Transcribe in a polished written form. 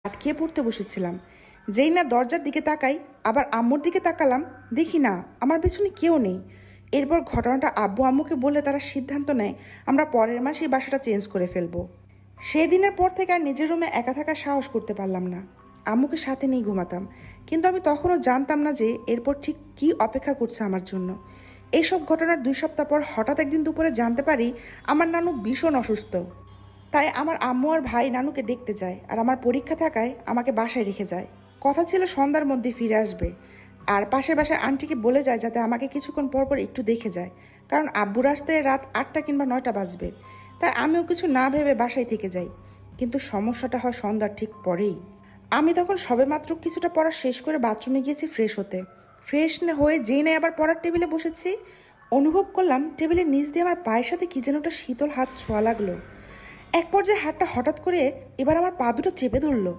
আটকে পড়তে বসেছিলাম। যেই না দরজার দিকে তাকাই, আবার আম্মুর দিকে তাকালাম, দেখি না আমার পেছনে কেউ নেই। এরপর ঘটনাটা আব্বু আম্মুকে বলে তারা সিদ্ধান্ত নেয় আমরা পরের মাসেই বাসাটা চেঞ্জ করে ফেলবো। সেই দিনের পর থেকে আর নিজের রুমে একা থাকার সাহস করতে পারলাম না। আম্মুকে সাথে নিয়ে ঘুমাতাম, কিন্তু আমি তখনও জানতাম না যে এরপর ঠিক কী অপেক্ষা করছে আমার জন্য। এইসব ঘটনার 2 সপ্তাহ পর হঠাৎ একদিন দুপুরে জানতে পারি আমার নানু ভীষণ অসুস্থ। তাই আমার আম্মু আর ভাই নানুকে দেখতে যায়, আর আমার পরীক্ষা থাকায় আমাকে বাসায় রেখে যায়। কথা ছিল সন্ধ্যার মধ্যে ফিরে আসবে, আর পাশের বাসার আন্টিকে বলে যায় যাতে আমাকে কিছুক্ষণ পর পর একটু দেখে যায়, কারণ আব্বুর আসতে রাত 8টা কিংবা 9টা বাজবে। তাই আমিও কিছু না ভেবে বাসায় থেকে যাই। কিন্তু সমস্যাটা হয় সন্ধ্যার ঠিক পরেই। আমি তখন সবেমাত্র কিছুটা পড়া শেষ করে বাথরুমে গিয়েছি ফ্রেশ হতে। ফ্রেশ হয়ে যেই নাই আবার পড়ার টেবিলে বসেছি, অনুভব করলাম টেবিলের নিচ দিয়ে আমার পায়ের সাথে কি যেন একটা শীতল হাত ছোঁয়া লাগলো। এক পর্যায়ে হাতটা হঠাৎ করে এবার আমার পা দুটো চেপে ধরলো।